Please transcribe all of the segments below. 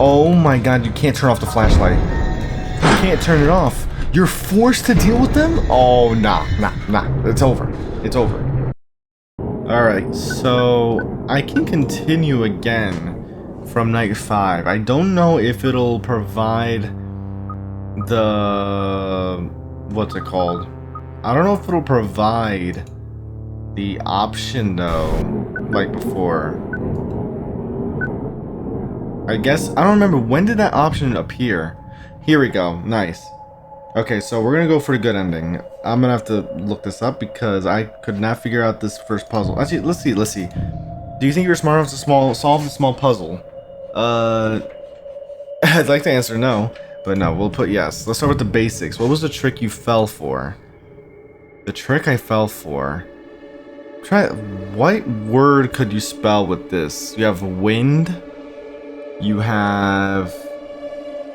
Oh my god, you can't turn off the flashlight. You can't turn it off. You're forced to deal with them? Oh, nah. It's over. It's over. Alright, so I can continue again from night 5. I don't know if it'll provide the... what's it called? I don't know if it'll provide the option though, like before. I guess, I don't remember, when did that option appear? Here we go, nice. Okay, so we're gonna go for the good ending. I'm gonna have to look this up because I could not figure out this first puzzle. Actually, let's see. Do you think you're smart enough to solve a small puzzle? I'd like to answer no, but no, we'll put yes. Let's start with the basics. What was the trick you fell for? The trick I fell for. What word could you spell with this? You have wind. You have...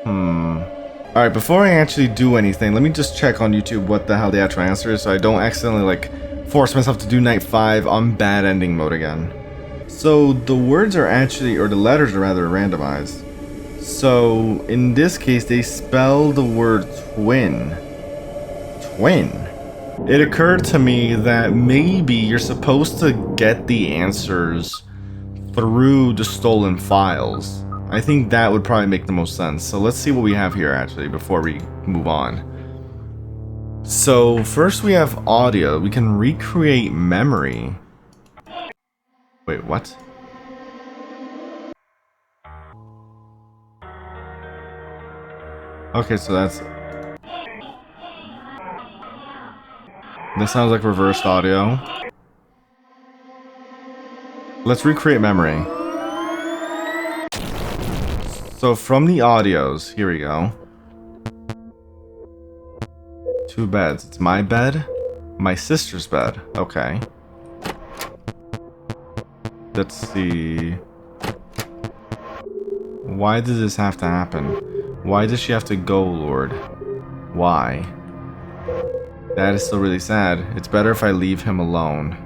Alright, before I actually do anything, let me just check on YouTube what the hell the actual answer is so I don't accidentally, like, force myself to do night 5 on bad ending mode again. So, the words are actually, or the letters are rather randomized. So, in this case, they spell the word twin. Twin. It occurred to me that maybe you're supposed to get the answers through the stolen files. I think that would probably make the most sense. So let's see what we have here actually before we move on. So first we have audio. We can recreate memory. Wait, what? Okay, so that sounds like reversed audio. Let's recreate memory. So from the audios, here we go. 2 beds. It's my bed, my sister's bed. Okay. Let's see. Why does this have to happen? Why does she have to go, Lord? Why? That is still really sad. It's better if I leave him alone.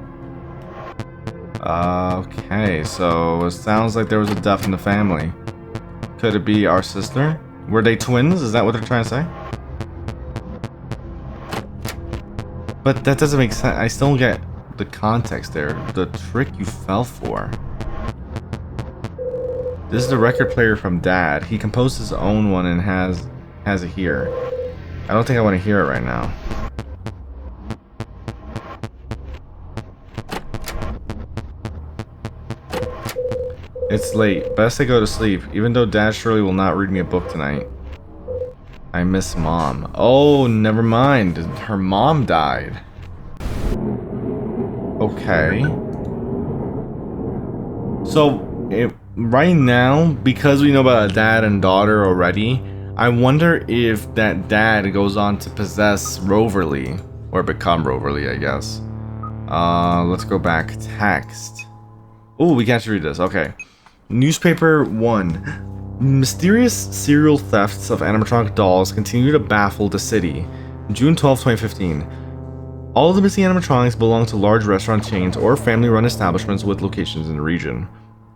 Okay, so it sounds like there was a death in the family. Could it be our sister? Were they twins? Is that what they're trying to say? But that doesn't make sense. I still don't get the context there. The trick you fell for. This is the record player from Dad. He composed his own one and has it here. I don't think I want to hear it right now. It's late. Best I go to sleep, even though Dad surely will not read me a book tonight. I miss Mom. Oh, never mind. Her mom died. Okay. So, right now, because we know about a dad and daughter already, I wonder if that dad goes on to possess Roverly. Or become Roverly, I guess. Let's go back. Text. Oh, we can't read this. Okay. Newspaper 1. Mysterious serial thefts of animatronic dolls continue to baffle the city. June 12, 2015. All of the missing animatronics belong to large restaurant chains or family-run establishments with locations in the region.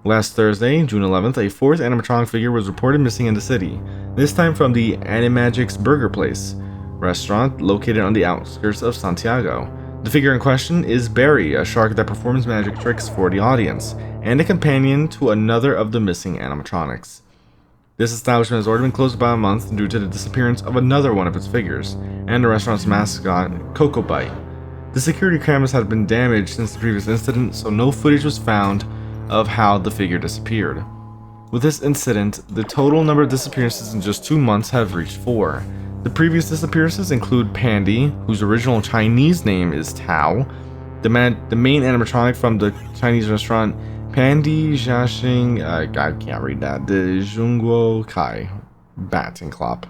Last Thursday, June 11th, a 4th animatronic figure was reported missing in the city, this time from the Animagic's Burger Place restaurant located on the outskirts of Santiago. The figure in question is Barry, a shark that performs magic tricks for the audience, and a companion to another of the missing animatronics. This establishment has already been closed about a month due to the disappearance of another one of its figures, and the restaurant's mascot, Coco Bite. The security cameras had been damaged since the previous incident, so no footage was found of how the figure disappeared. With this incident, the total number of disappearances in just 2 months have reached 4. The previous disappearances include Pandy, whose original Chinese name is Tao, the main animatronic from the Chinese restaurant Pandy Jiaxing, I can't read that, the Zhongguo Kai, Bat and Clop.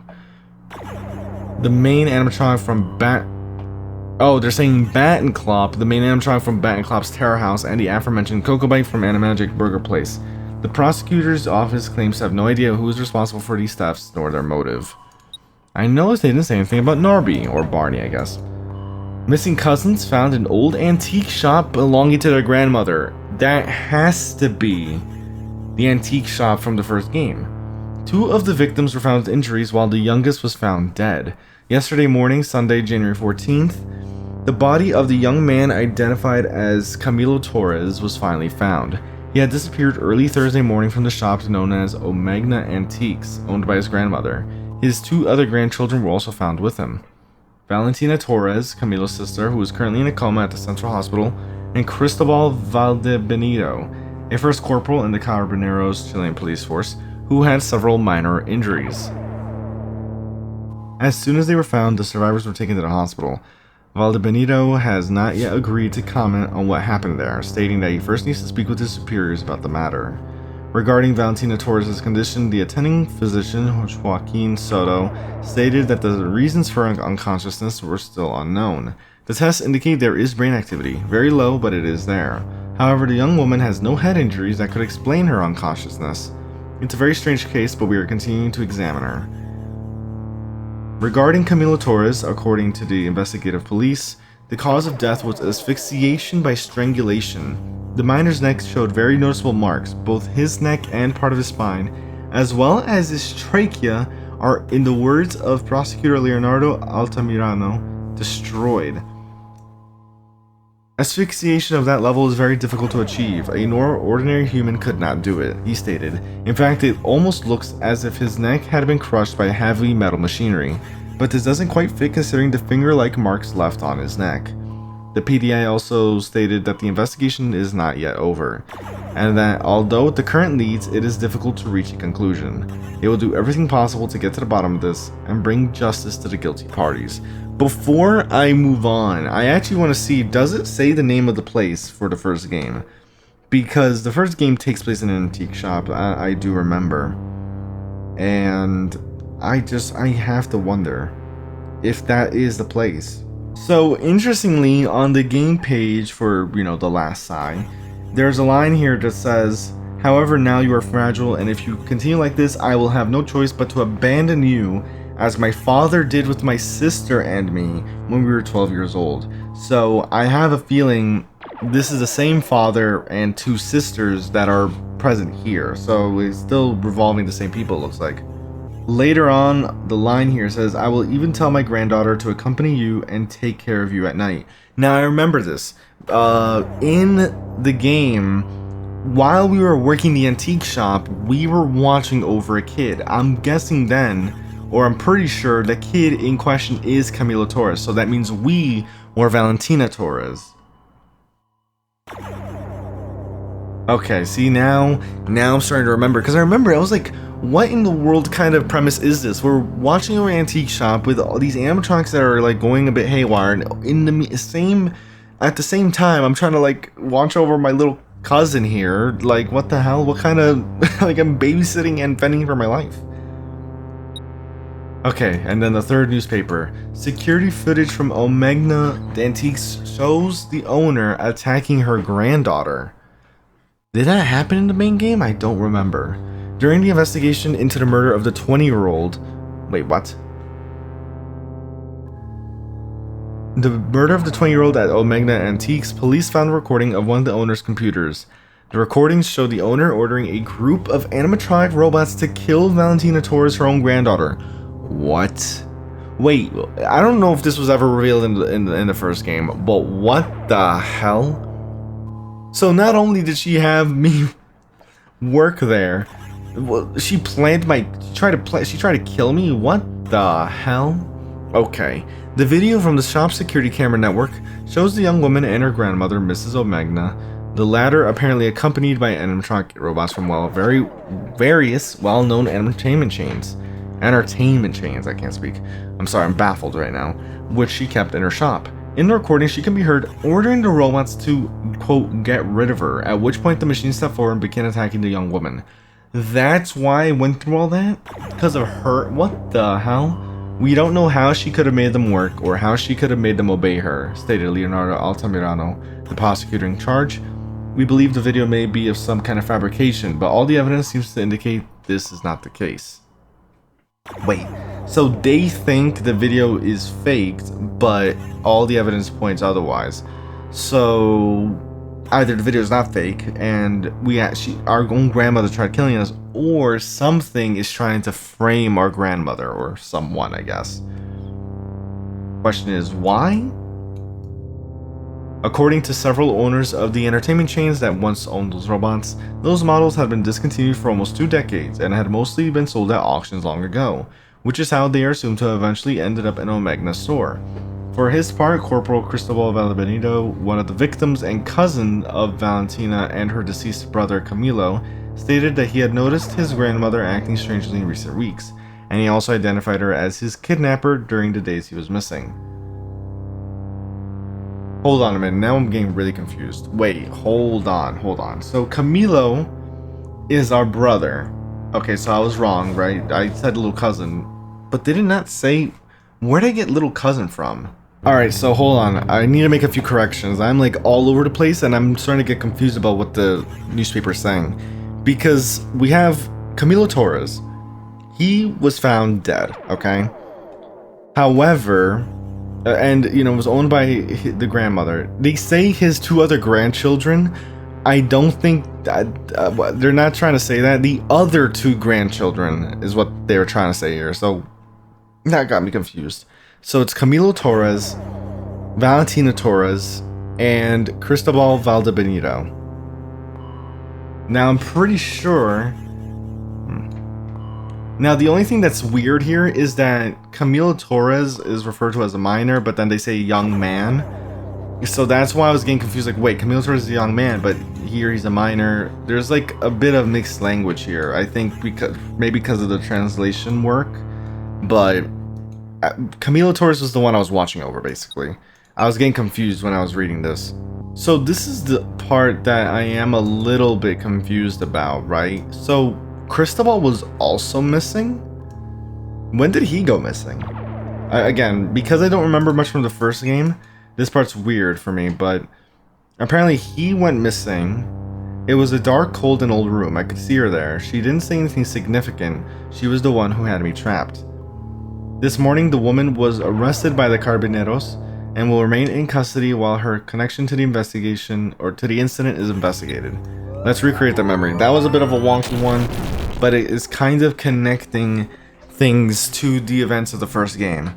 The main animatronic from they're saying Bat and Clop, the main animatronic from Bat and Clop's Terror House, and the aforementioned Coco Bite from Animagic Burger Place. The prosecutor's office claims to have no idea who is responsible for these thefts nor their motive. I noticed they didn't say anything about Narby, or Barney, I guess. Missing cousins found in an old antique shop belonging to their grandmother. That has to be the antique shop from the first game. Two of the victims were found with injuries while the youngest was found dead. Yesterday morning, Sunday, January 14th, the body of the young man identified as Camilo Torres was finally found. He had disappeared early Thursday morning from the shop known as Omegna Antiques, owned by his grandmother. His two other grandchildren were also found with him. Valentina Torres, Camilo's sister, who is currently in a coma at the Central Hospital, and Cristobal Valdebenito, a first corporal in the Carabineros Chilean police force, who had several minor injuries. As soon as they were found, the survivors were taken to the hospital. Valdebenito has not yet agreed to comment on what happened there, stating that he first needs to speak with his superiors about the matter. Regarding Valentina Torres' condition, the attending physician, Joaquin Soto, stated that the reasons for unconsciousness were still unknown. The tests indicate there is brain activity, very low, but it is there. However, the young woman has no head injuries that could explain her unconsciousness. It's a very strange case, but we are continuing to examine her. Regarding Camilo Torres, according to the investigative police, the cause of death was asphyxiation by strangulation. The minor's neck showed very noticeable marks. Both his neck and part of his spine, as well as his trachea, are, in the words of prosecutor Leonardo Altamirano, destroyed. Asphyxiation of that level is very difficult to achieve. A ordinary human could not do it, he stated. In fact, it almost looks as if his neck had been crushed by heavy metal machinery, but this doesn't quite fit considering the finger-like marks left on his neck. The PDI also stated that the investigation is not yet over, and that although with the current leads, it is difficult to reach a conclusion. They will do everything possible to get to the bottom of this and bring justice to the guilty parties. Before I move on, I actually want to see, does it say the name of the place for the first game? Because the first game takes place in an antique shop, I do remember. And I have to wonder if that is the place. So, interestingly, on the game page for, the last Sigh, there's a line here that says, "However, now you are fragile, and if you continue like this, I will have no choice but to abandon you, as my father did with my sister and me when we were 12 years old." So, I have a feeling this is the same father and two sisters that are present here. So, it's still revolving the same people, it looks like. Later on, the line here says, "I will even tell my granddaughter to accompany you and take care of you at night." Now, I remember this. In the game, while we were working the antique shop, we were watching over a kid. I'm guessing then, or I'm pretty sure, the kid in question is Camilo Torres. So that means we were Valentina Torres. Okay, see, now I'm starting to remember. Because I remember, I was like, what in the world kind of premise is this? We're watching an antique shop with all these animatronics that are like going a bit haywire, and at the same time, I'm trying to like watch over my little cousin here. Like, what the hell? What kind of like, I'm babysitting and fending for my life. Okay, and then the third newspaper. Security footage from Omegna Antiques shows the owner attacking her granddaughter. Did that happen in the main game? I don't remember. During the investigation into the murder of the 20-year-old... Wait, what? The murder of the 20-year-old at Omegna Antiques, police found a recording of one of the owner's computers. The recordings show the owner ordering a group of animatronic robots to kill Valentina Torres, her own granddaughter. What? Wait, I don't know if this was ever revealed in the first game, but what the hell? So not only did she have me work there, well, she tried to kill me? What the hell? Okay. The video from the shop's security camera network shows the young woman and her grandmother, Mrs. Omegna, the latter apparently accompanied by animatronic robots from various well-known entertainment chains, I can't speak. I'm sorry, I'm baffled right now, which she kept in her shop. In the recording, she can be heard ordering the robots to, quote, get rid of her, at which point the machine stepped forward and began attacking the young woman. That's why I went through all that? Because of her? What the hell? We don't know how she could have made them work or how she could have made them obey her, stated Leonardo Altamirano, the prosecutor in charge. We believe the video may be of some kind of fabrication, but all the evidence seems to indicate this is not the case. Wait, so they think the video is faked, but all the evidence points otherwise. So either the video is not fake and our own grandmother tried killing us, or something is trying to frame our grandmother, or someone, I guess. Question is, why? According to several owners of the entertainment chains that once owned those robots, those models had been discontinued for almost 2 decades and had mostly been sold at auctions long ago, which is how they are assumed to have eventually ended up in Omegna's store. For his part, Corporal Cristobal Valdebenito, one of the victims and cousin of Valentina and her deceased brother Camilo, stated that he had noticed his grandmother acting strangely in recent weeks, and he also identified her as his kidnapper during the days he was missing. Hold on a minute, now I'm getting really confused. Wait, hold on. So Camilo is our brother. Okay, so I was wrong, right? I said little cousin, but they did not say, where did I get little cousin from? Alright, so hold on, I need to make a few corrections. I'm like all over the place and I'm starting to get confused about what the newspaper is saying. Because we have Camilo Torres. He was found dead, okay? However, and was owned by the grandmother. They say his 2 other grandchildren. I don't think they're not trying to say that. The other 2 grandchildren is what they were trying to say here. So that got me confused. So it's Camilo Torres, Valentina Torres, and Cristobal Valdebenito. Now I'm pretty sure. Now, the only thing that's weird here is that Camilo Torres is referred to as a minor, but then they say young man. So that's why I was getting confused. Like, wait, Camilo Torres is a young man, but here he's a minor. There's like a bit of mixed language here. I think because of the translation work. But Camilo Torres was the one I was watching over, basically. I was getting confused when I was reading this. So this is the part that I am a little bit confused about, right? So Cristobal was also missing? When did he go missing? Again, because I don't remember much from the first game, this part's weird for me, but apparently he went missing. It was a dark, cold, and old room. I could see her there. She didn't say anything significant. She was the one who had me trapped. This morning, the woman was arrested by the Carabineros and will remain in custody while her connection to the investigation or to the incident is investigated. Let's recreate the memory. That was a bit of a wonky one, but it is kind of connecting things to the events of the first game.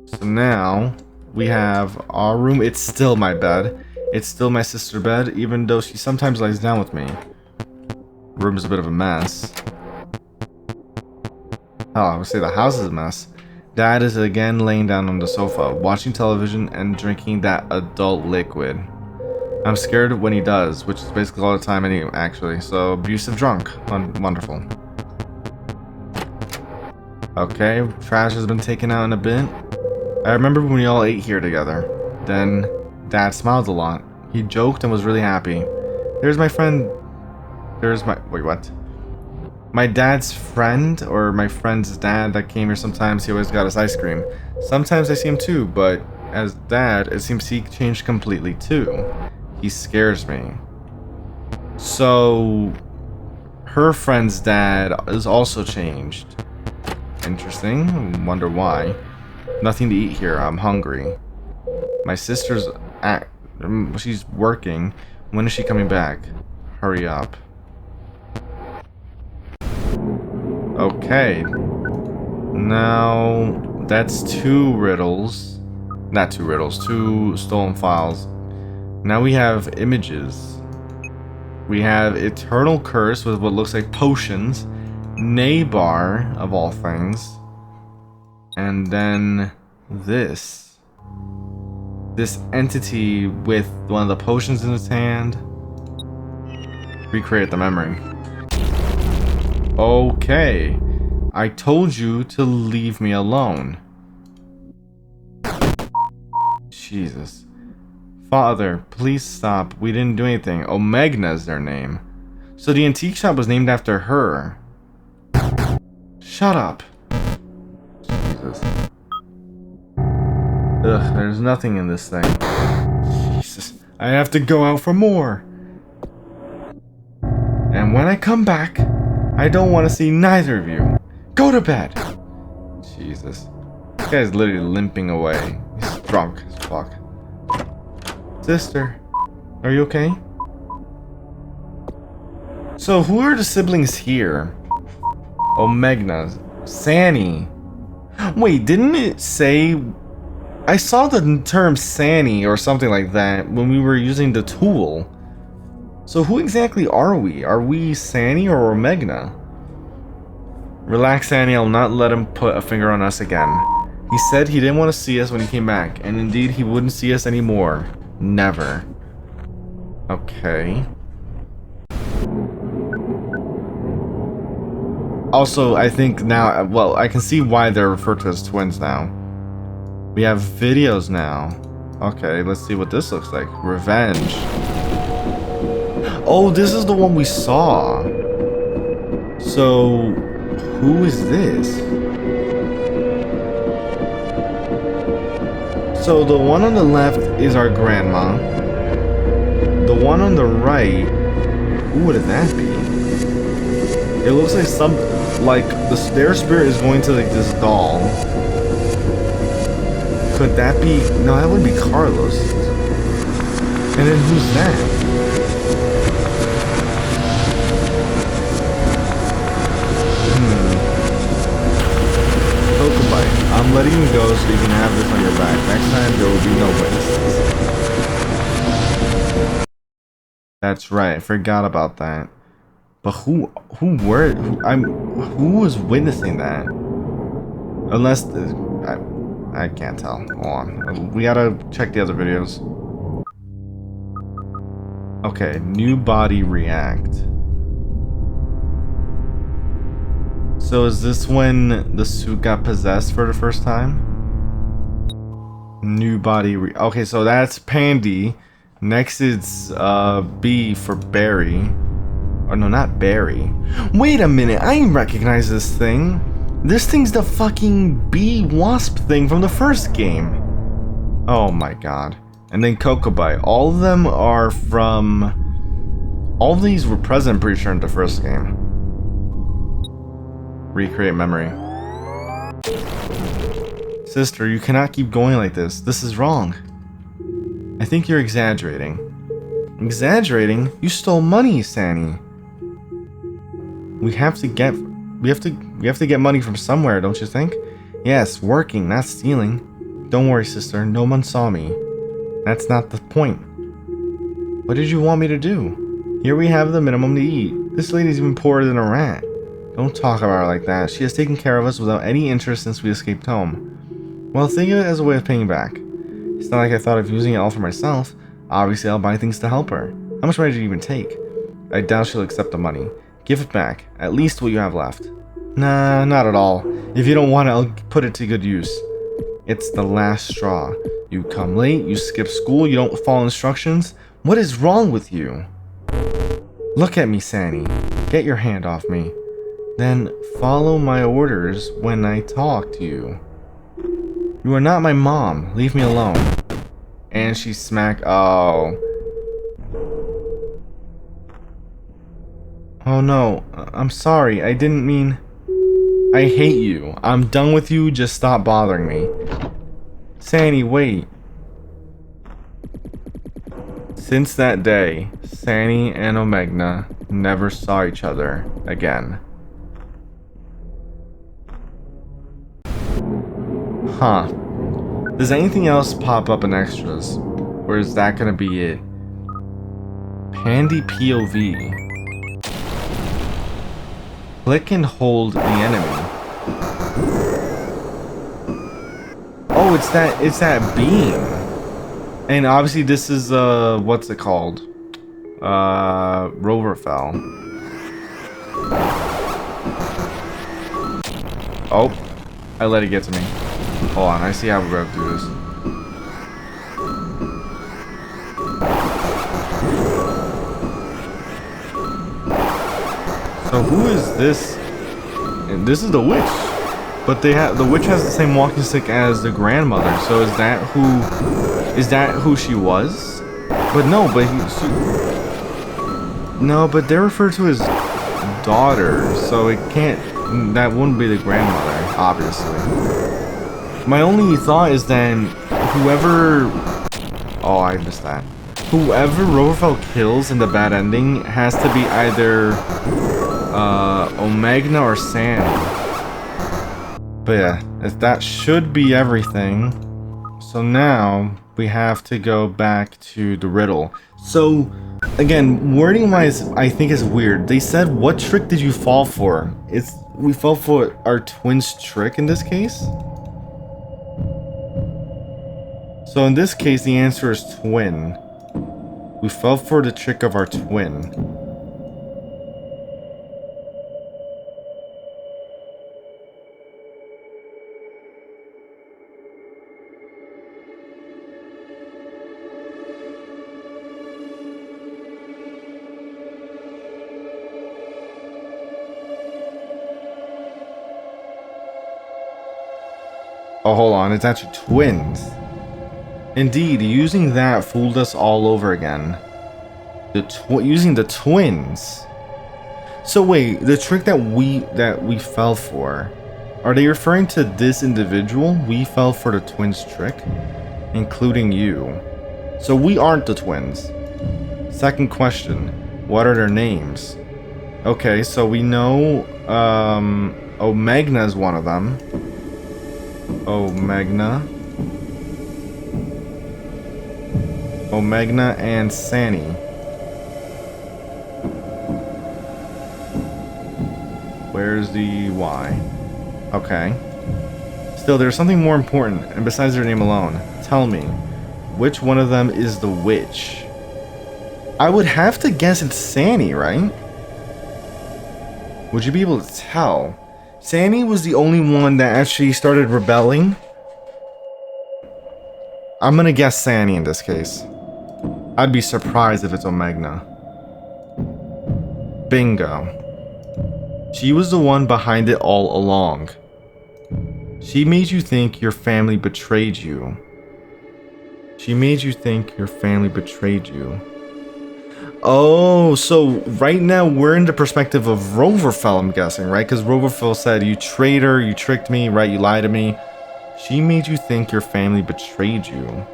So now we have our room. It's still my bed. It's still my sister's bed, even though she sometimes lies down with me. Room is a bit of a mess. Oh, I would say the house is a mess. Dad is again laying down on the sofa, watching television and drinking that adult liquid. I'm scared when he does, which is basically all the time anyway, actually. So, abusive drunk. Wonderful. Okay, trash has been taken out in a bit. I remember when we all ate here together. Then, Dad smiled a lot. He joked and was really happy. There's my friend... Wait, what? My dad's friend, or my friend's dad that came here sometimes, he always got us ice cream. Sometimes I see him too, but as Dad, it seems he changed completely too. He scares me. So, her friend's dad is also changed. Interesting. Wonder why. Nothing to eat here. I'm hungry. My sister's she's working. When is she coming back? Hurry up. Okay. Now, that's 2 riddles. Not 2 riddles, 2 stolen files. Now we have images. We have Eternal Curse with what looks like potions. Naybar, of all things. And then this. This entity with one of the potions in its hand. Recreate the memory. Okay. I told you to leave me alone. Jesus. Father, please stop. We didn't do anything. Omegna's their name. So the antique shop was named after her. Shut up. Jesus. Ugh, there's nothing in this thing. Jesus. I have to go out for more. And when I come back, I don't want to see neither of you. Go to bed. Jesus. This guy's literally limping away. He's drunk as fuck. Sister. Are you okay? So who are the siblings here? Omegna. Sani. Wait, didn't it say... I saw the term Sani or something like that when we were using the tool. So who exactly are we? Are we Sani or Omegna? Relax, Sani. I'll not let him put a finger on us again. He said he didn't want to see us when he came back, and indeed he wouldn't see us anymore. Never. Okay. Also, I think now, well, I can see why they're referred to as twins now. We have videos now. Okay, let's see what this looks like. Revenge. Oh, this is the one we saw. So, who is this? So the one on the left is our grandma. The one on the right, who would that be? It looks like their spirit is going to like this doll. Could that be? No, that would be Carlos. And then who's that? Pokebite. I'm letting you go so you can have this on your back. Next time there will be no witnesses. That's right. I forgot about that. But who was witnessing that? Unless I can't tell. Hold on. We gotta check the other videos. Okay, new body react. So is this when the suit got possessed for the first time? New body okay, so that's Pandy. Next it's B for Barry. Or no, not Barry. Wait a minute, I recognize this thing. This thing's the fucking bee wasp thing from the first game. Oh my god. And then Kokobite. All of them are from... All of these were present, I'm pretty sure, in the first game. Recreate memory. Sister, you cannot keep going like this. This is wrong. I think you're exaggerating. Exaggerating? You stole money, Sani. We have to get money from somewhere, don't you think? Yes, working, not stealing. Don't worry, sister. No one saw me. That's not the point. What did you want me to do? Here we have the minimum to eat. This lady's even poorer than a rat. Don't talk about her like that. She has taken care of us without any interest since we escaped home. Well, think of it as a way of paying back. It's not like I thought of using it all for myself. Obviously, I'll buy things to help her. How much money did you even take? I doubt she'll accept the money. Give it back. At least what you have left. Nah, not at all. If you don't want it, I'll put it to good use. It's the last straw. You come late, you skip school, you don't follow instructions. What is wrong with you? Look at me, Sani. Get your hand off me. Then follow my orders when I talk to you. You are not my mom. Leave me alone. And she smacked... Oh. Oh no. I'm sorry. I didn't mean... I hate you. I'm done with you. Just stop bothering me. Sani, wait. Since that day, Sani and Omegna never saw each other again. Huh. Does anything else pop up in extras? Or is that gonna be it? Pandy POV. Click and hold the enemy. Oh, it's that beam. And obviously this is what's it called? Roverfell. Oh, I let it get to me. Hold on, I see how we're gonna do this. So who is this? And this is the witch. But the witch has the same walking stick as the grandmother. So is that who she was? But no, but they're referred to as daughter, so it can't, that wouldn't be the grandmother, obviously. My only thought is then whoever, oh, I missed that. whoever Roverfell kills in the bad ending has to be either Omegna or Sandy. But yeah, that should be everything. So now we have to go back to the riddle. So again, wording wise, I think is weird. They said, "What trick did you fall for?" We fell for our twins' trick in this case. So in this case, the answer is twin. We fell for the trick of our twin. Oh, hold on, it's actually twins. Indeed, using that fooled us all over again. Using the twins. So wait, the trick that we fell for, are they referring to this individual? We fell for the twins trick, including you. So we aren't the twins. Second question, what are their names? Okay, so we know Omegna is one of them. Omegna and Sani. Where's the Y? Okay. Still, there's something more important, and besides their name alone, tell me, which one of them is the witch? I would have to guess it's Sani, right? Would you be able to tell? Sani was the only one that actually started rebelling. I'm gonna guess Sani in this case. I'd be surprised if it's Omegna. Bingo. She was the one behind it all along. She made you think your family betrayed you. She made you think your family betrayed you. Oh, so right now we're in the perspective of Roverfell, I'm guessing, right? Because Roverfell said, "You traitor, you tricked me, right? You lied to me." She made you think your family betrayed you.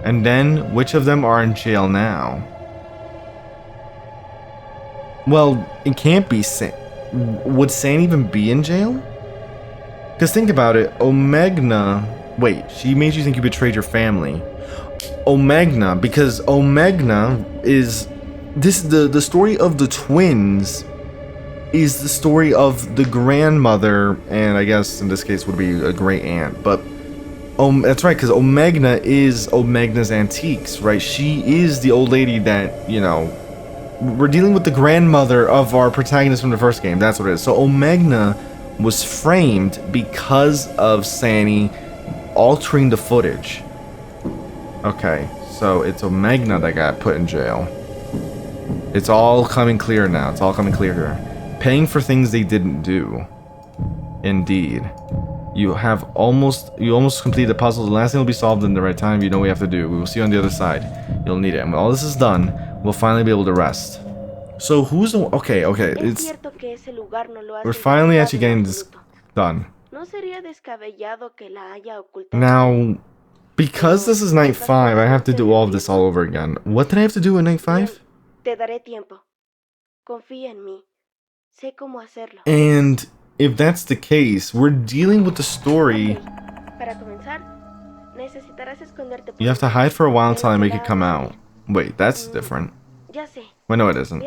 And then, which of them are in jail now? Well, it can't be San. Would San even be in jail? Because think about it, Omegna... Wait, she made you think you betrayed your family. Omegna, because Omegna is... the story of the twins is the story of the grandmother, and I guess in this case would be a great aunt, but that's right, because Omegna is Omegna's Antiques, right? She is the old lady that, you know, we're dealing with the grandmother of our protagonist from the first game. That's what it is. So Omegna was framed because of Sani altering the footage. Okay, so it's Omegna that got put in jail. It's all coming clear now. It's all coming clear here. Paying for things they didn't do. Indeed. You almost completed the puzzle. The last thing will be solved in the right time. You know what we have to do. We will see you on the other side. You'll need it. And when all this is done, we'll finally be able to rest. So who's the... Okay. We're finally actually getting this done. Now, because this is night 5, I have to do all of this all over again. What did I have to do in night 5? And if that's the case, we're dealing with the story. You have to hide for a while until I make it come out. Wait, that's different. Well, no, it isn't.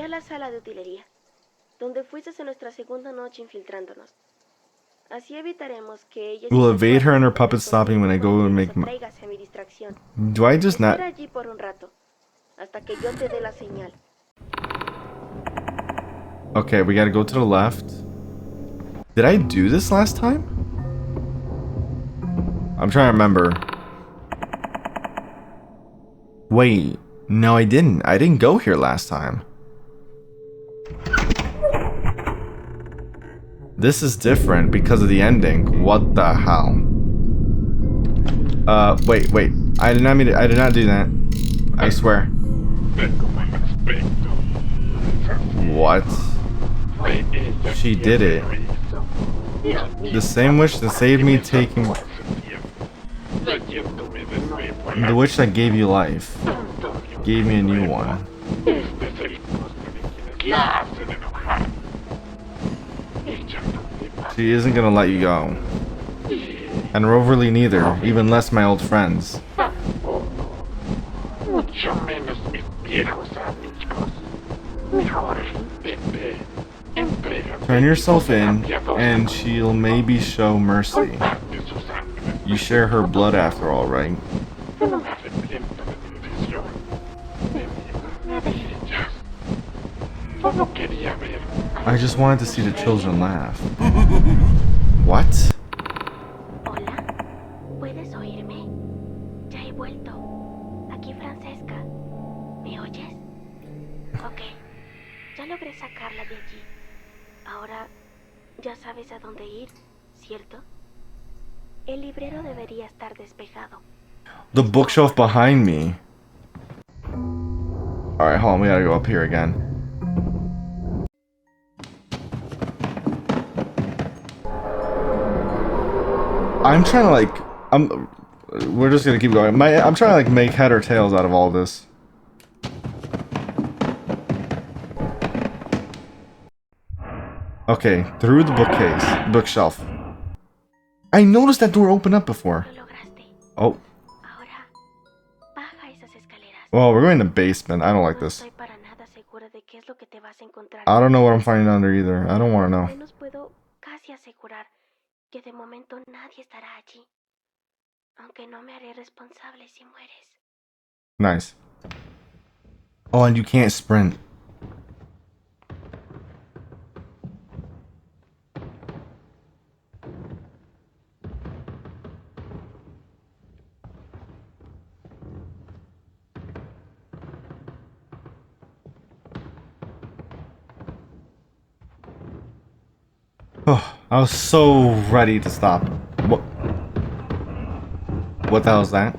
We'll evade her and her puppets stopping when I go and make my... Do I just not... Okay, we gotta go to the left. Did I do this last time? I'm trying to remember. Wait, no I didn't. I didn't go here last time. This is different because of the ending. What the hell? Wait. I did not mean to, I did not do that. I swear. What? She did it. The same witch that saved me taking... The witch that gave you life. gave me a new one. She isn't gonna let you go. And Roverly neither, even less my old friends. Turn yourself in, and she'll maybe show mercy. You share her blood after all, right? I just wanted to see the children laugh. What? Hola, ¿puedes oírme? Ya he vuelto. Aquí Francesca. ¿Me oyes? Ok, ya logré sacarla de allí. Ahora ya sabes a dónde ir, ¿cierto? El librero debería estar despejado. The bookshelf behind me. Alright, hold on, we gotta go up here again. I'm trying to like, we're just gonna keep going. I'm trying to like make head or tails out of all this. Okay, through the bookshelf. I noticed that door open up before. Oh. Well, we're going to the basement. I don't like this. I don't know what I'm finding under either. I don't want to know. Nice. Oh, and you can't sprint. Oh, I was so ready to stop. What the hell is that?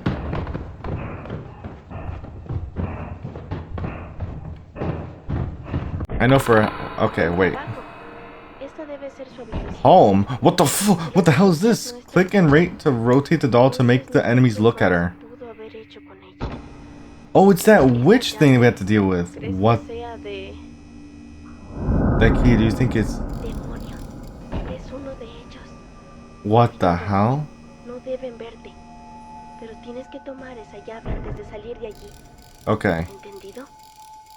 I know for... Okay, wait. Home? What the hell is this? Click and rate to rotate the doll to make the enemies look at her. Oh, it's that witch thing we have to deal with. What? That key, do you think it's... What the hell? Okay.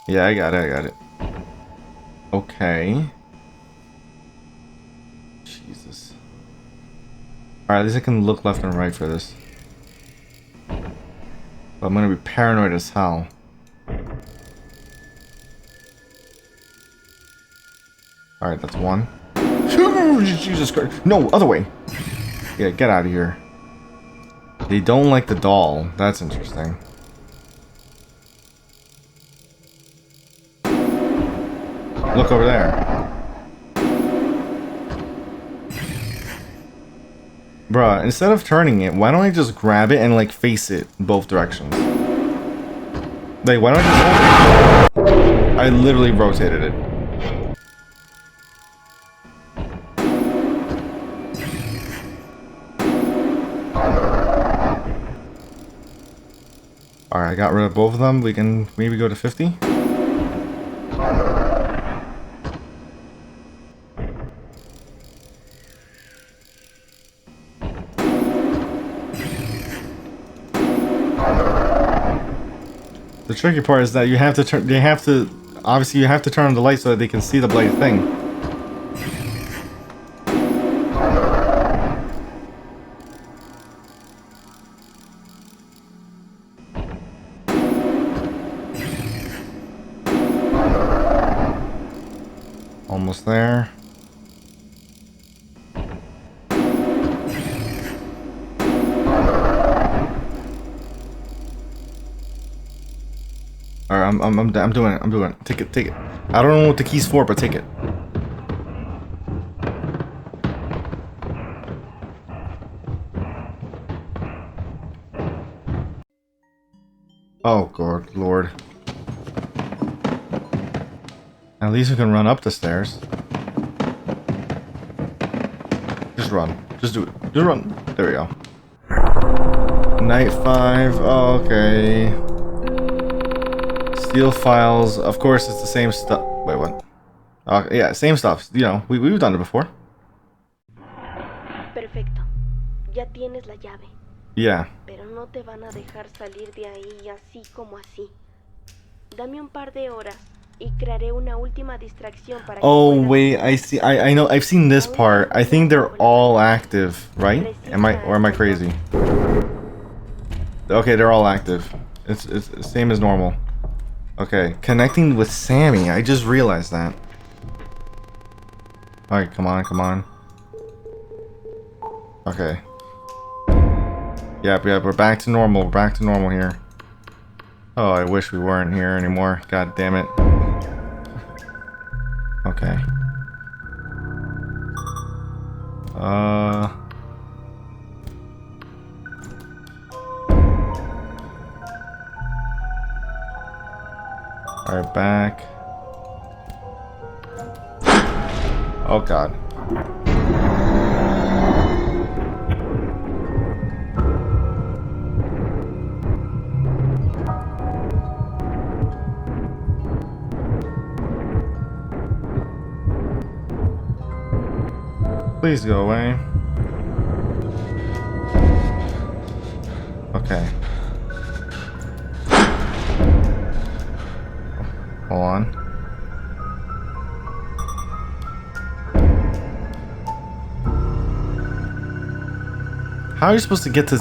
Yeah, I got it. Okay. Jesus. Alright, at least I can look left and right for this. But I'm gonna be paranoid as hell. Alright, that's one. Jesus Christ. No, other way. Yeah, get out of here. They don't like the doll. That's interesting. Look over there. Bruh, instead of turning it, why don't I just grab it and like face it in both directions? Like, why don't I just... I literally rotated it. Alright, I got rid of both of them. We can maybe go to 50. The tricky part is that you have to turn, obviously you have to turn on the light so that they can see the bloody thing. Almost there. Alright, I'm doing it. Take it. I don't know what the key's for, but take it. Oh, God, Lord. At least we can run up the stairs. Just run. Just do it. Just run. There we go. Night 5. Oh, okay. Steal files. Of course, it's the same stuff. Wait, what? Yeah, same stuff. You know, we've done it before. Perfecto. Ya tienes la llave. Yeah. Pero no te van a dejar salir de ahí así como así. Dame un par de horas y crearé una última distracción para que Oh puedas wait, I escapar. see. I know. I've seen this part. I think they're all active, right? Am I crazy? Okay, they're all active. It's the same as normal. Okay, connecting with Sammy. I just realized that. All right, come on, come on. Okay. Yep, we're back to normal. We're back to normal here. Oh, I wish we weren't here anymore. God damn it. Okay. Alright, back. Oh god. Please go away. Okay. Hold on. How are you supposed to get to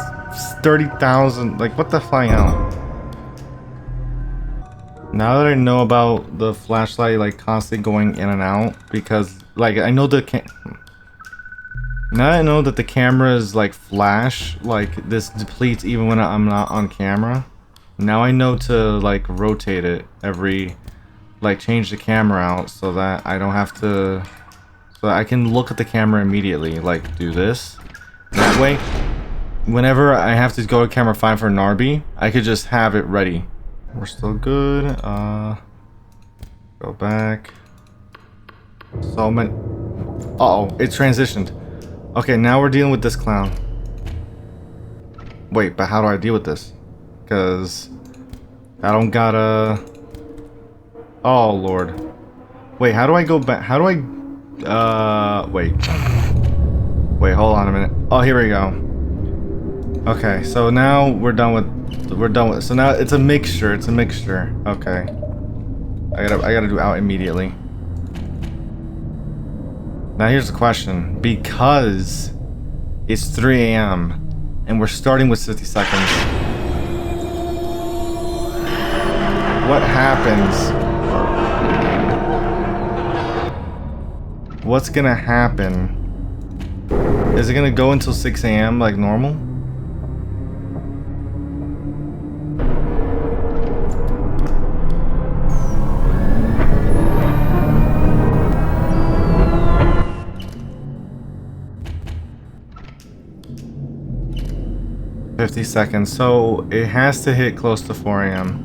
30,000? Like, what the flying hell? Now that I know about the flashlight, like, constantly going in and out, because, like, I know now I know that the cameras, like, flash, like, this depletes even when I'm not on camera. Now I know to, like, rotate it every, like, change the camera out so that I don't have to, so that I can look at the camera immediately, like, do this. That way, whenever I have to go to camera 5 for Narby, I could just have it ready. We're still good. Go back. So many. Uh-oh, it transitioned. Okay, now we're dealing with this clown. Wait, but how do I deal with this? Because I don't gotta... Oh, Lord. Wait, how do I go back? How do I... Wait. Wait, hold on a minute. Oh, here we go. Okay, so now we're done with... So now it's a mixture. It's a mixture. Okay. I gotta do out immediately. Now here's the question. Because it's 3 a.m. and we're starting with 50 seconds. What happens? What's gonna happen? Is it gonna go until 6 a.m. like normal? $50 seconds, so it has to hit close to 4 a.m.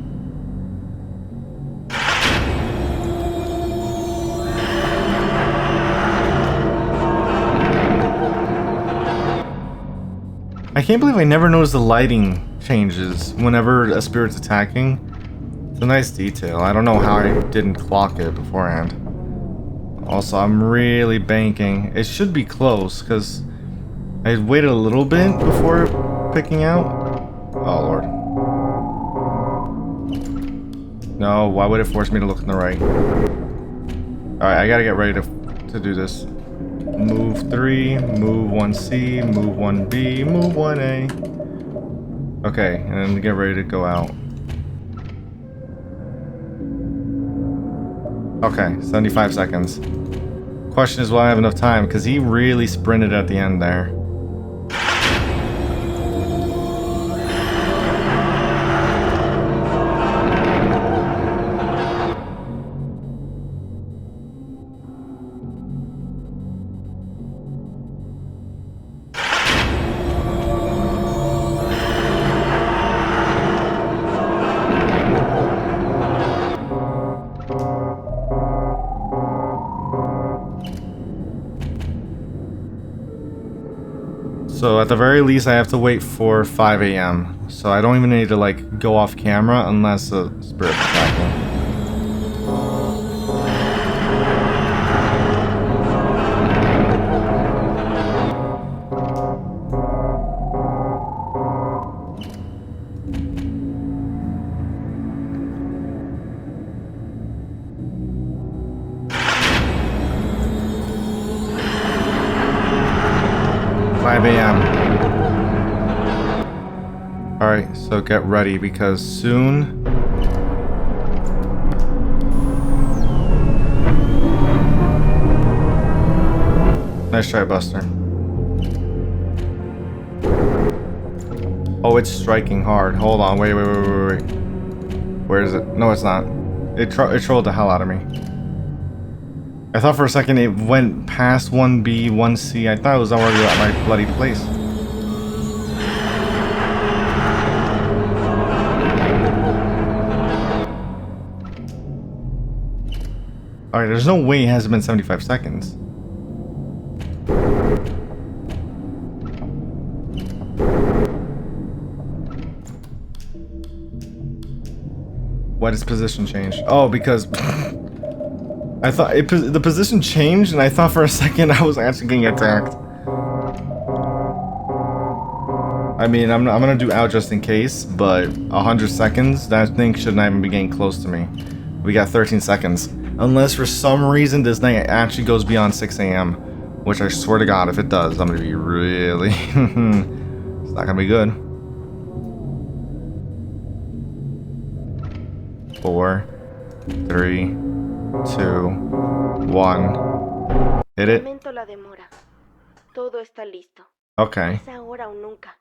I can't believe I never noticed the lighting changes whenever a spirit's attacking. It's a nice detail. I don't know how I didn't clock it beforehand. Also, I'm really banking. It should be close, because I waited a little bit before picking out. Oh, Lord. No, why would it force me to look in the right? Alright, I gotta get ready to do this. Move 3, move 1C, move 1B, move 1A. Okay, and then get ready to go out. Okay, 75 seconds. Question is, will I have enough time? Because he really sprinted at the end there. So at the very least, I have to wait for 5 a.m. So I don't even need to like go off camera unless a spirit attack me. 5 a.m. Alright, so get ready because soon... Nice try, Buster. Oh, it's striking hard. Hold on, wait. Where is it? No, it's not. It trolled the hell out of me. I thought for a second it went past 1B, 1C. I thought it was already at my bloody place. Alright, there's no way it hasn't been 75 seconds. Why does position change? Oh, because I thought the position changed, and I thought for a second I was actually getting attacked. I mean, I'm gonna do out just in case, but 100 seconds, that thing should not even be getting close to me. We got 13 seconds. Unless for some reason this night actually goes beyond 6 a.m. Which I swear to God, if it does, I'm gonna be really... It's not gonna be good. 4, 3, 2, 1. Hit it. Lamento la demora. Todo está listo. Okay. Es ahora o nunca.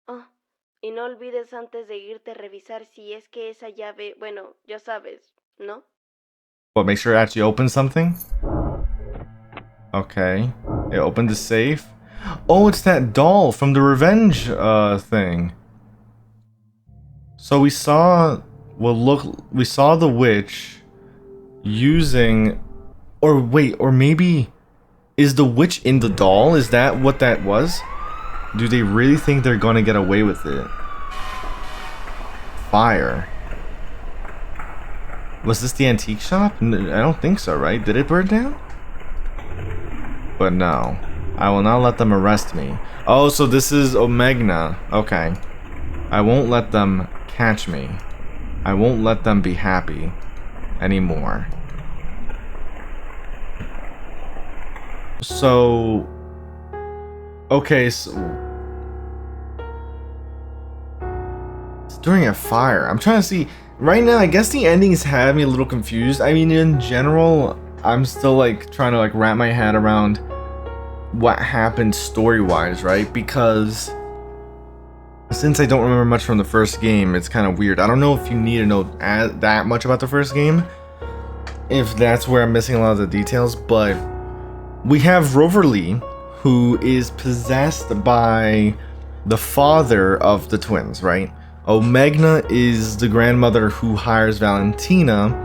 Oh, y no olvides antes de irte revisar si es que esa llave, bueno, ya sabes, ¿no? What, make sure it actually opens something? Okay. It opened the safe. Oh, it's that doll from the revenge thing. So we saw... Well, look, we saw the witch using... Or wait, or maybe... Is the witch in the doll? Is that what that was? Do they really think they're gonna get away with it? Fire. Was this the antique shop? I don't think so, right? Did it burn down? But no. I will not let them arrest me. Oh, so this is Omegna. Okay. I won't let them catch me. I won't let them be happy anymore. So... Okay, so... It's during a fire. I'm trying to see... Right now, I guess the endings have me a little confused. I mean, in general, I'm still, like, trying to, like, wrap my head around what happened story-wise, right? Because... Since I don't remember much from the first game, it's kind of weird. I don't know if you need to know that much about the first game. If that's where I'm missing a lot of the details, but... We have Rover Lee, who is possessed by the father of the twins, right? Omegna is the grandmother who hires Valentina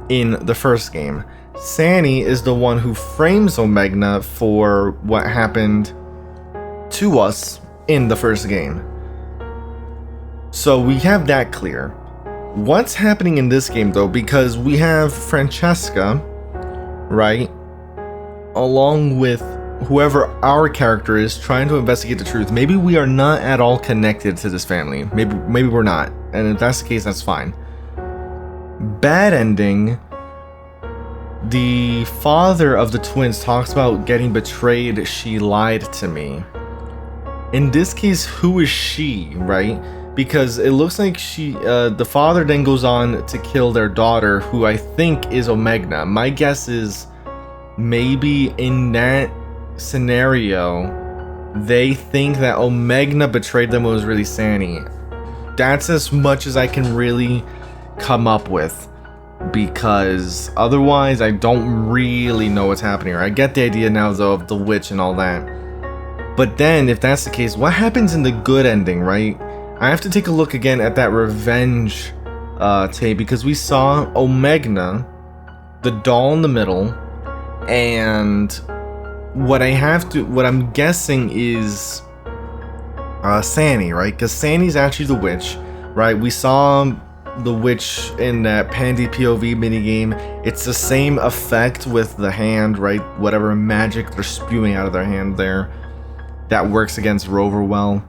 in the first game. Sanny is the one who frames Omegna for what happened to us in the first game. So we have that clear. What's happening in this game though, because we have Francesca, right? Along with whoever our character is trying to investigate the truth. Maybe we are not at all connected to this family. Maybe we're not. And if that's the case, that's fine. Bad ending. The father of the twins talks about getting betrayed. She lied to me. In this case, who is she, right? Because it looks like the father then goes on to kill their daughter, who I think is Omegna. My guess is maybe in that scenario, they think that Omegna betrayed them when it was really Sanny. That's as much as I can really come up with, because otherwise I don't really know what's happening here. I get the idea now though of the witch and all that. But then, if that's the case, what happens in the good ending, right? I have to take a look again at that revenge tape, because we saw Omegna, the doll in the middle, and what I'm guessing is Sanny, right? Because Sanny's actually the witch, right? We saw the witch in that Pandy POV minigame. It's the same effect with the hand, right? Whatever magic they're spewing out of their hand there, that works against Rover well.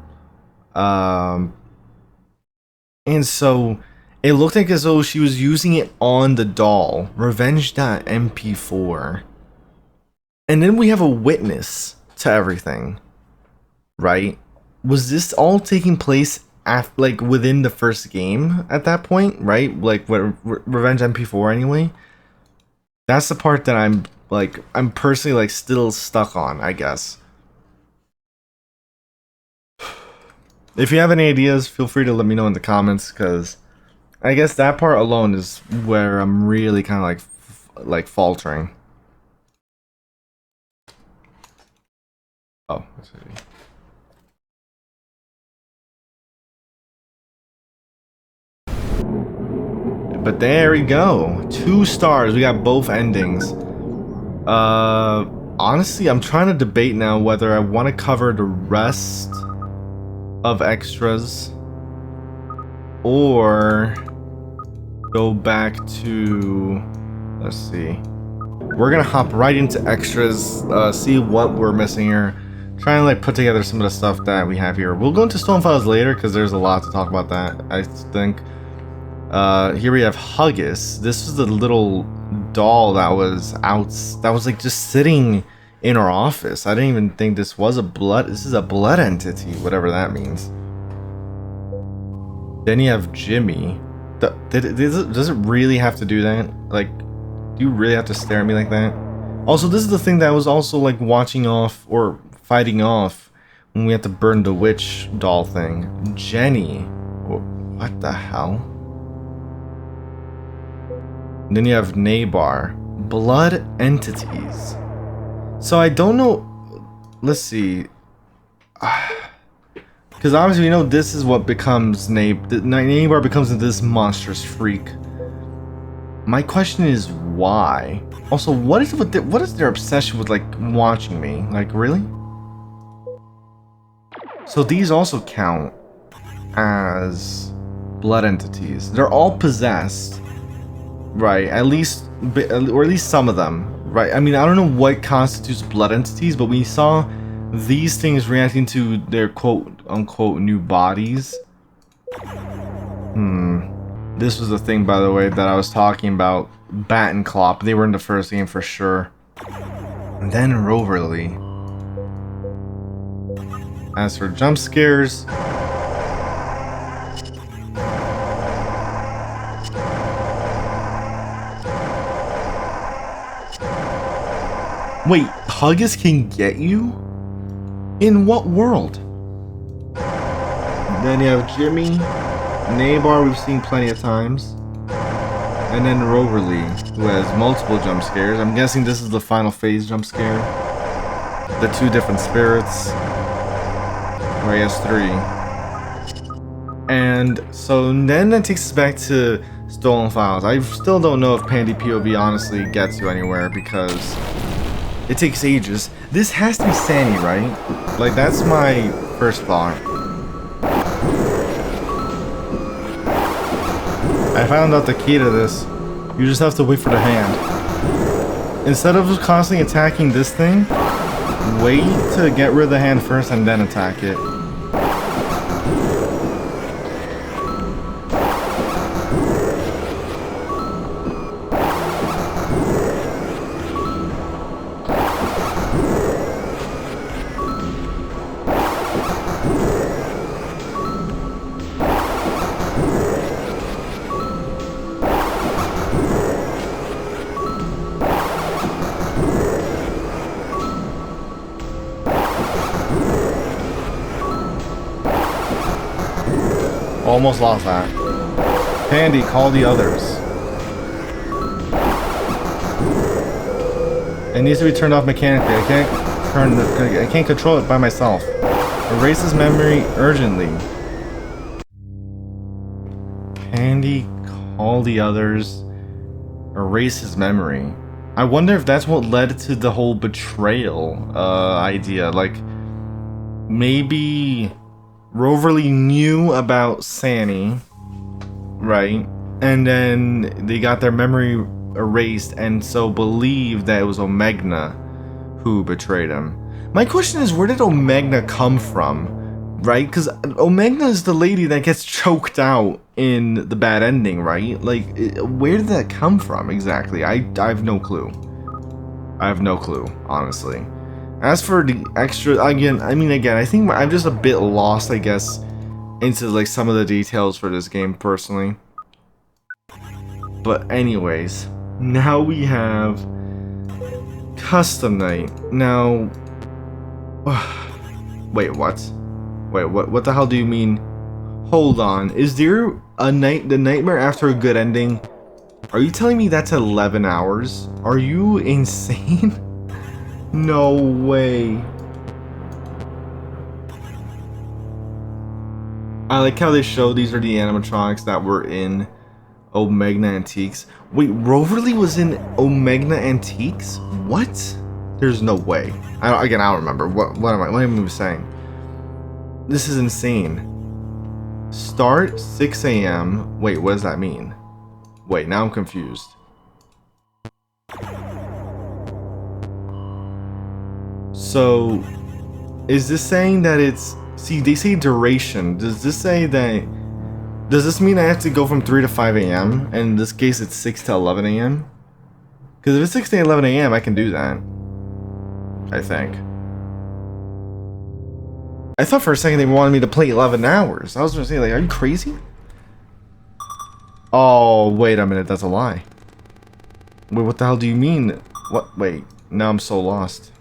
And so it looked like as though she was using it on the doll, Revenge.mp4. And then we have a witness to everything, right? Was this all taking place after, like, within the first game at that point, right? Like, what, Revenge MP4 anyway? That's the part that I'm personally, like, still stuck on, I guess. If you have any ideas, feel free to let me know in the comments, because I guess that part alone is where I'm really kind of like faltering. Oh, let's see. But there we go. 2 stars. We got both endings. Honestly, I'm trying to debate now whether I want to cover the rest of extras or go back to, let's see. We're gonna hop right into extras, see what we're missing here. Try and like put together some of the stuff that we have here. We'll go into Stone Files later because there's a lot to talk about that, I think. Here we have Huggus. This is the little doll that was like just sitting in our office. I didn't even think this was this is a blood entity, whatever that means. Then you have Jimmy. Does it really have to do that? Like, do you really have to stare at me like that? Also, this is the thing that I was also like watching off or fighting off when we had to burn the witch doll thing. Jenny. What the hell? And then you have Nabar. Blood entities. So I don't know. Let's see. Because obviously we know this is what becomes Nabar becomes this monstrous freak. My question is why? Also, what is their obsession with like watching me? Like, really? So these also count as blood entities. They're all possessed, right? At least some of them, right? I mean, I don't know what constitutes blood entities, but we saw these things reacting to their quote-unquote new bodies. This was the thing, by the way, that I was talking about. Bat and Clop. They were in the first game for sure. And then Roverly. As for jump scares, wait, Huggus can get you? In what world? Then you have Jimmy, Nabar, we've seen plenty of times, and then Roverly, who has multiple jump scares. I'm guessing this is the final phase jump scare. The 2 different spirits. Or he has 3. And so then that takes us back to Stolen Files. I still don't know if Pandy POV honestly gets you anywhere because it takes ages. This has to be Sandy, right? Like, that's my first thought. I found out the key to this. You just have to wait for the hand. Instead of just constantly attacking this thing, wait to get rid of the hand first and then attack it. Almost lost that. Pandy, call the others. It needs to be turned off mechanically. I can't control it by myself. Erase his memory urgently. Pandy, call the others. Erase his memory. I wonder if that's what led to the whole betrayal idea. Like, maybe Roverly knew about Sanny, right? And then they got their memory erased and so believed that it was Omegna who betrayed him. My question is, where did Omegna come from? Right? Because Omegna is the lady that gets choked out in the bad ending, right? Like, where did that come from exactly? I have no clue. I have no clue, honestly. As for the extra, again, I think I'm just a bit lost, I guess, into like some of the details for this game personally. But anyways, now we have custom night. Now, wait, what? Wait, what the hell do you mean? Hold on, is there a the nightmare after a good ending? Are you telling me that's 11 hours? Are you insane? No way. I like how they show these are the animatronics that were in Omegna Antiques. Wait, Roverly was in Omegna Antiques? What? There's no way. I don't remember. What am I even saying? This is insane. Start 6 a.m. Wait, what does that mean? Wait, now I'm confused. So, is this saying that it's... See, they say duration. Does this say that... Does this mean I have to go from 3 to 5 a.m.? And in this case, it's 6 to 11 a.m.? Because if it's 6 to 11 a.m., I can do that. I think. I thought for a second they wanted me to play 11 hours. I was going to say, like, are you crazy? Oh, wait a minute. That's a lie. Wait, what the hell do you mean? What? Wait. Now I'm so lost.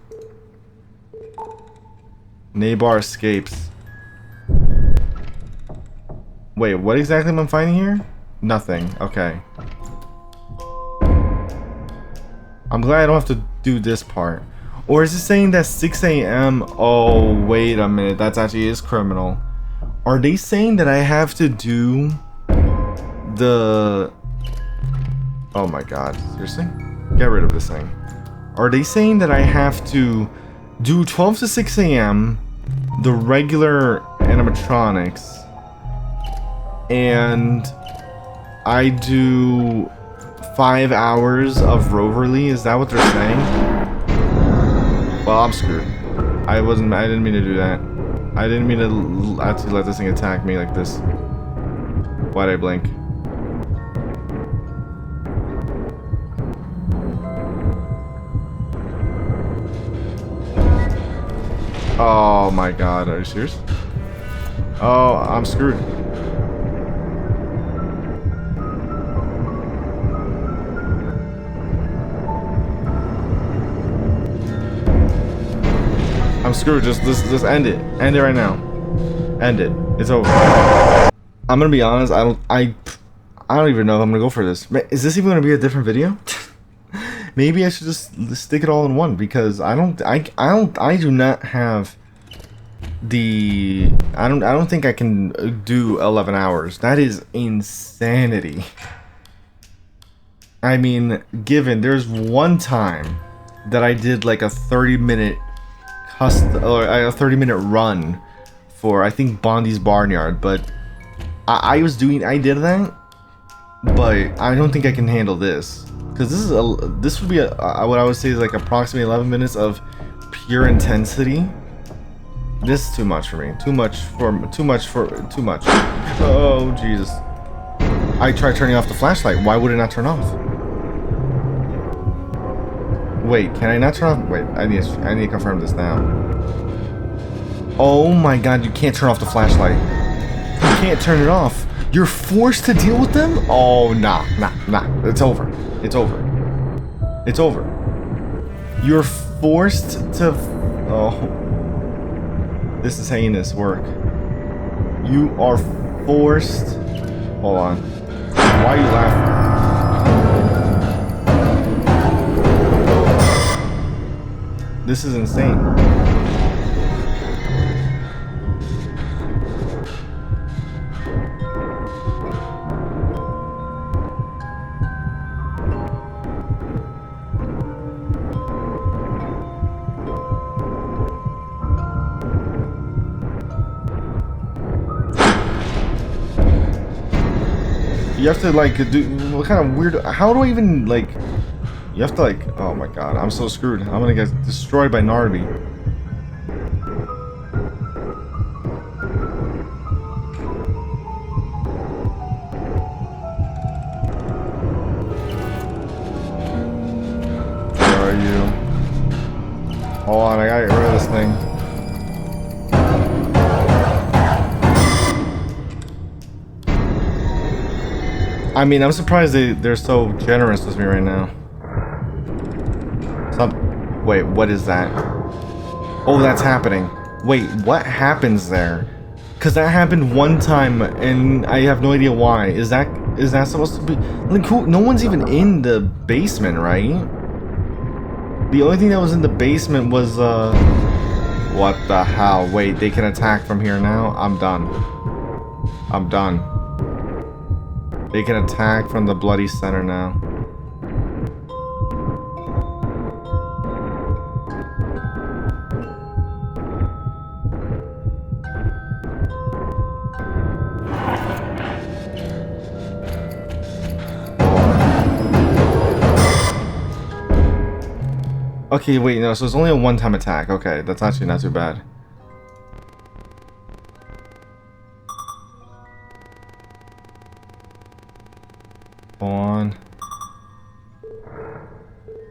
Nabar escapes. Wait, what exactly am I finding here? Nothing. Okay. I'm glad I don't have to do this part. Or is it saying that 6 a.m.? Oh, wait a minute. That actually is criminal. Are they saying that I have to do the... Oh my god. Seriously? Get rid of this thing. Are they saying that I have to do 12 to 6 a.m. the regular animatronics, and I do 5 hours of Roverly? Is that what they're saying? Well, I'm screwed. I didn't mean to do that. I didn't mean to actually let this thing attack me like this. Why'd I blink? Oh my god, are you serious? Oh, I'm screwed. I'm screwed. Just end it. End it right now. End it. It's over. I'm gonna be honest. I don't even know if I'm gonna go for this. Is this even gonna be a different video? Maybe I should just stick it all in one, because I do not have the I don't think I can do 11 hours. That is insanity. I mean, given there's one time that I did like a 30-minute or a 30-minute run for, I think, Bondi's Barnyard, but I did that, but I don't think I can handle this, because this would be what I would say is like approximately 11 minutes of pure intensity. This is too much for me. Too much. Oh Jesus! I tried turning off the flashlight. Why would it not turn off? Wait, can I not turn off? Wait, I need to confirm this now. Oh my god, you can't turn off the flashlight. You can't turn it off. You're forced to deal with them? Oh, nah. It's over. It's over. It's over. You're forced to... Oh. This is heinous work. You are forced... Hold on. Why are you laughing? This is insane. You have to like do what kind of weird? How do I even like? You have to like. Oh my god, I'm so screwed. I'm gonna get destroyed by Narby. Where are you? Hold on, I gotta get rid of this thing. I mean, I'm surprised they're so generous with me right now. Wait, what is that? Oh, that's happening. Wait, what happens there? Because that happened one time, and I have no idea why. Is that supposed to be like who? No one's even in the basement, right? The only thing that was in the basement was what the hell? Wait, they can attack from here now? I'm done. I'm done. They can attack from the bloody center now. Okay, wait, no, so it's only a one-time attack. Okay, that's actually not too bad. On.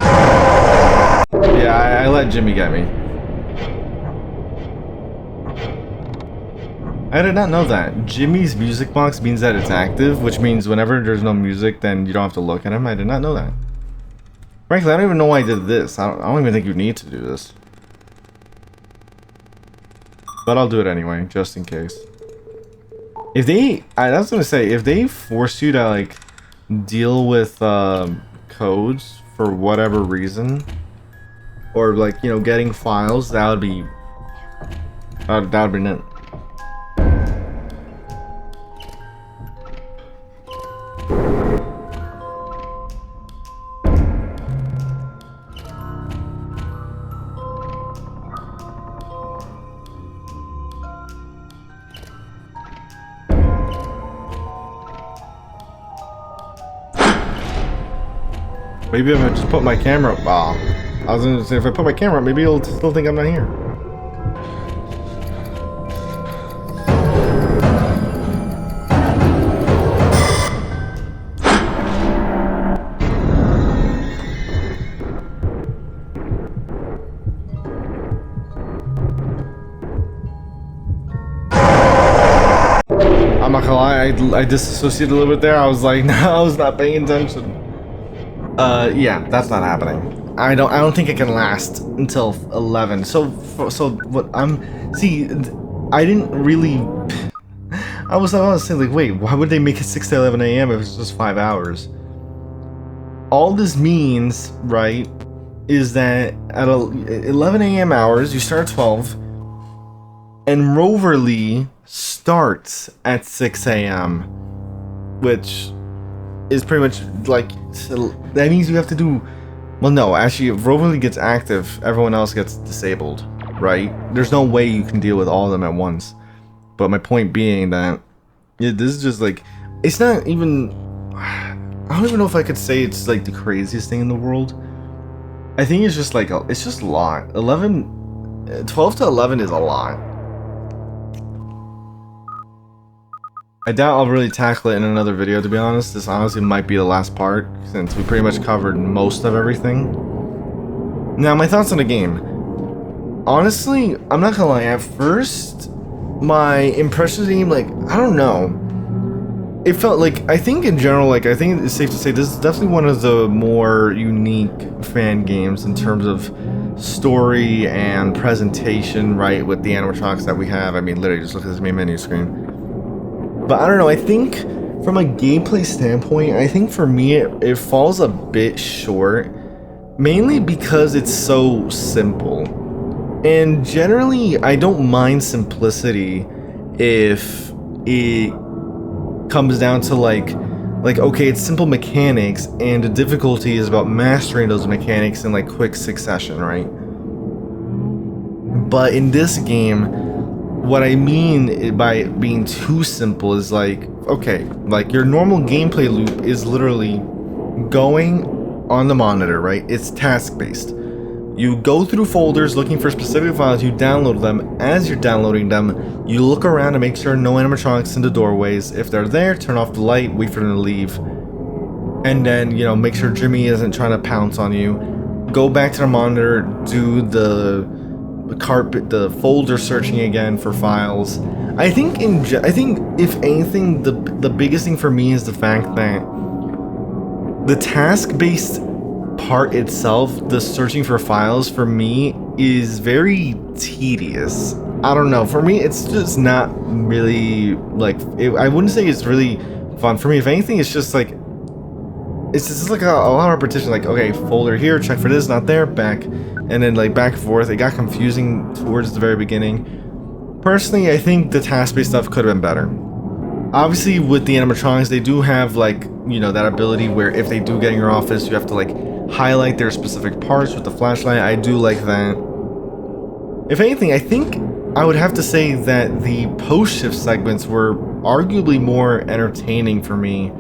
Yeah, I let Jimmy get me. I did not know that. Jimmy's music box means that it's active, which means whenever there's no music, then you don't have to look at him. I did not know that. Frankly, I don't even know why I did this. I don't even think you need to do this. But I'll do it anyway, just in case. If they... I was gonna say, if they force you to, like, deal with codes for whatever reason, or, like, you know, getting files, that would be... that would be it. Maybe if I just put my camera up. Oh, I was gonna say if I put my camera up, maybe it'll still think I'm not here. I'm not gonna lie, I disassociated a little bit there. I was like, no, I was not paying attention. Yeah, that's not happening. I don't think it can last until 11. So what see, I didn't really. I was saying like, wait, why would they make it 6 to 11 a.m. if it's just 5 hours? All this means, right, is that at 11 a.m. hours, you start at 12, and Roverly starts at 6 a.m., which is pretty much like, that means you have to do, well, no, actually, if Roverly gets active, everyone else gets disabled, right? There's no way you can deal with all of them at once. But my point being that, yeah, this is just like, it's not even, I don't even know if I could say it's like the craziest thing in the world. I think it's just like, it's just a lot. 12 to 11 is a lot. I doubt I'll really tackle it in another video, to be honest. This honestly might be the last part, since we pretty much covered most of everything. Now, my thoughts on the game. Honestly, I'm not gonna lie, at first, my impressions of the game, like, I don't know. It felt like, I think in general, like, I think it's safe to say this is definitely one of the more unique fan games in terms of story and presentation, right, with the animatronics that we have. I mean, literally, just look at this main menu screen. But I don't know, I think from a gameplay standpoint, I think for me it falls a bit short, mainly because it's so simple. And generally, I don't mind simplicity if it comes down to like okay, it's simple mechanics and the difficulty is about mastering those mechanics in like quick succession, right? But in this game, what I mean by being too simple is like, okay, like your normal gameplay loop is literally going on the monitor, right? It's task based. You go through folders looking for specific files, you download them. As you're downloading them, you look around to make sure no animatronics in the doorways. If they're there, turn off the light, wait for them to leave. And then, you know, make sure Jimmy isn't trying to pounce on you. Go back to the monitor, do the folder searching again for files. I think if anything, the biggest thing for me is the fact that the task-based part itself, the searching for files, for me is very tedious. I don't know, for me it's just not really like I wouldn't say it's really fun. For me, if anything, it's just like it's just like a lot of repetition, like, okay, folder here, check for this, not there, back, and then like back and forth. It got confusing towards the very beginning. Personally, I think the task-based stuff could have been better. Obviously, with the animatronics, they do have, like, you know, that ability where if they do get in your office, you have to like highlight their specific parts with the flashlight. I do like that. If anything, I think I would have to say that the post-shift segments were arguably more entertaining for me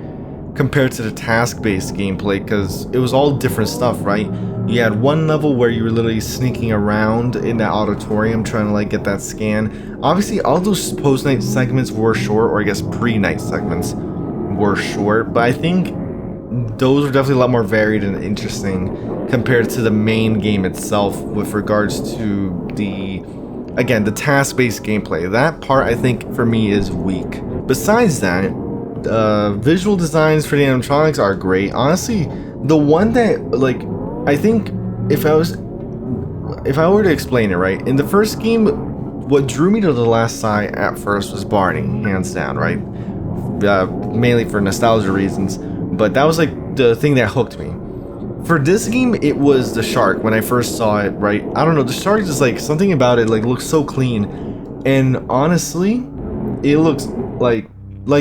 compared to the task-based gameplay, because it was all different stuff, right? You had one level where you were literally sneaking around in that auditorium trying to like get that scan. Obviously, all those post-night segments were short, or I guess pre-night segments were short, but I think those were definitely a lot more varied and interesting compared to the main game itself with regards to the task-based gameplay. That part, I think, for me is weak. Besides that, visual designs for the animatronics are great. Honestly, the one that, like, I think if I were to explain it right, in the first game, what drew me to The Last Sigh at first was Barney, hands down, right? Mainly for nostalgia reasons, but that was like the thing that hooked me. For this game, it was the shark when I first saw it, right? I don't know, the shark just like something about it like looks so clean, and honestly, it looks like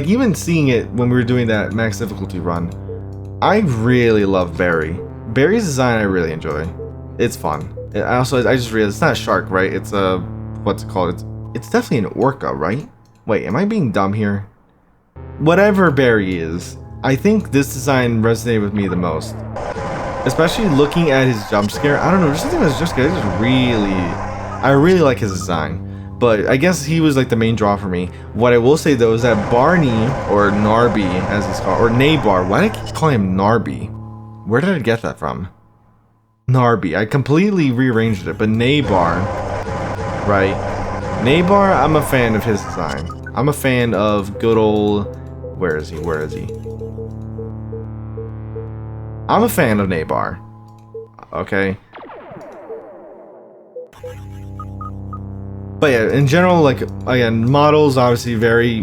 even seeing it when we were doing that max difficulty run, I really love Barry. Barry's design I really enjoy. It's fun. I just realized it's not a shark, right? It's a, what's it called? It's definitely an orca, right? Wait, am I being dumb here? Whatever Barry is, I think this design resonated with me the most. Especially looking at his jump scare. I don't know, just something about his jump scare. I really like his design. But I guess he was like the main draw for me. What I will say though is that Barney, or Narby as he's called, or Nabar, why did I keep calling him Narby? Where did I get that from? Narby, I completely rearranged it, but Nabar, right? Nabar, I'm a fan of his design. I'm a fan of good old, where is he? I'm a fan of Nabar, okay? But yeah, in general, like, again, models, obviously very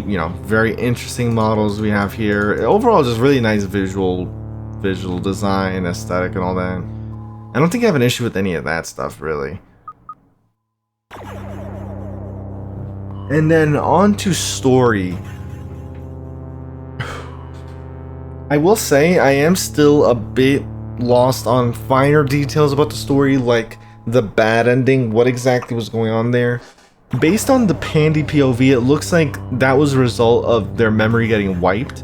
interesting models we have here. Overall, just really nice visual design, aesthetic, and all that. I don't think I have an issue with any of that stuff, really. And then on to story. I will say I am still a bit lost on finer details about the story, like the bad ending, what exactly was going on there. Based on the Pandy POV, it looks like that was a result of their memory getting wiped.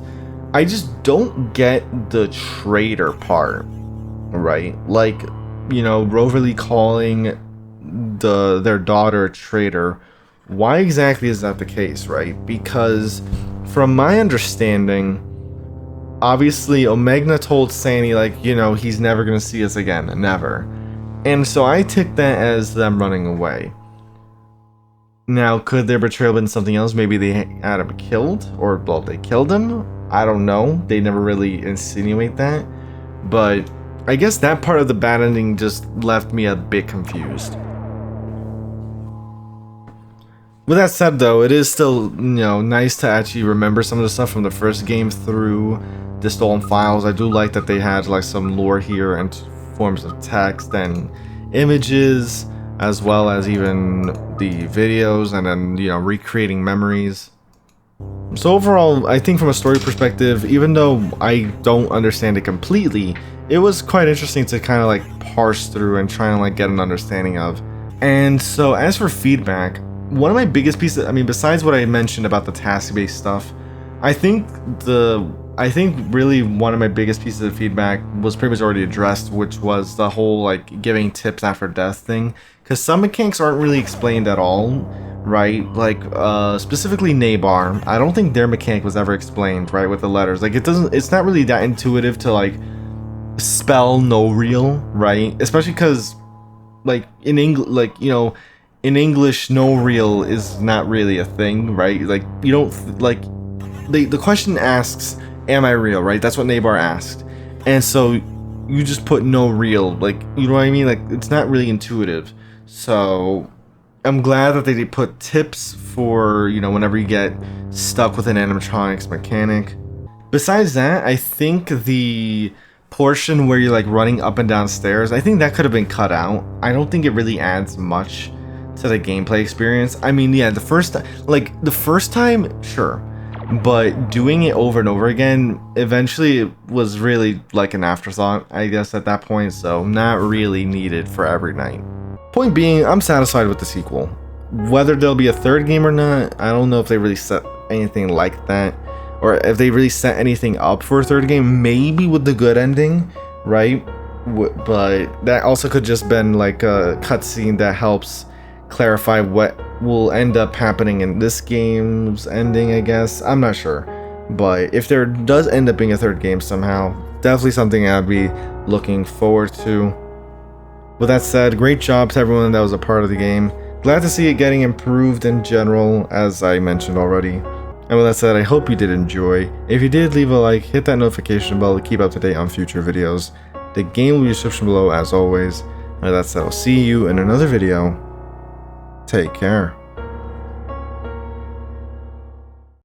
I just don't get the traitor part, right? Like, you know, Roverly calling their daughter a traitor. Why exactly is that the case, right? Because from my understanding, obviously Omega told Sandy, like, you know, he's never gonna see us again, never. And so I took that as them running away. Now, could their betrayal been something else? Maybe they had him killed, or, well, they killed him? I don't know. They never really insinuate that. But I guess that part of the bad ending just left me a bit confused. With that said, though, it is still, you know, nice to actually remember some of the stuff from the first game through the stolen files. I do like that they had, like, some lore here and forms of text and images, as well as even the videos, and then, you know, recreating memories. So overall, I think from a story perspective, even though I don't understand it completely, it was quite interesting to kind of like parse through and try and like get an understanding of. And so as for feedback, one of my biggest pieces, I mean, besides what I mentioned about the task-based stuff, I think really one of my biggest pieces of feedback was pretty much already addressed, which was the whole like giving tips after death thing. Because some mechanics aren't really explained at all, right? Like specifically Nabar, I don't think their mechanic was ever explained, right? With the letters, like it's not really that intuitive to like spell no real, right? Especially because like in English, like in English, no real is not really a thing, right? Like you don't like the question asks, am I real, right? That's what Nabar asked. And so you just put no real, like, you know what I mean? Like, it's not really intuitive. So I'm glad that they put tips for, whenever you get stuck with an animatronics mechanic. Besides that, I think the portion where you're like running up and down stairs, I think that could have been cut out. I don't think it really adds much to the gameplay experience. I mean, yeah, the first time, sure. But doing it over and over again, eventually it was really like an afterthought, I guess, at that point, so not really needed for every night. Point being, I'm satisfied with the sequel. Whether there'll be a third game or not, I don't know if they really set anything like that, or if they really set anything up for a third game, maybe with the good ending, right? But that also could just been like a cutscene that helps clarify what will end up happening in this game's ending, I guess. I'm not sure. But if there does end up being a third game somehow, definitely something I'd be looking forward to. With that said, great job to everyone that was a part of the game. Glad to see it getting improved in general, as I mentioned already. And with that said, I hope you did enjoy. If you did, leave a like, hit that notification bell to keep up to date on future videos. The game will be in the description below as always. And with that said, I'll see you in another video. Take care.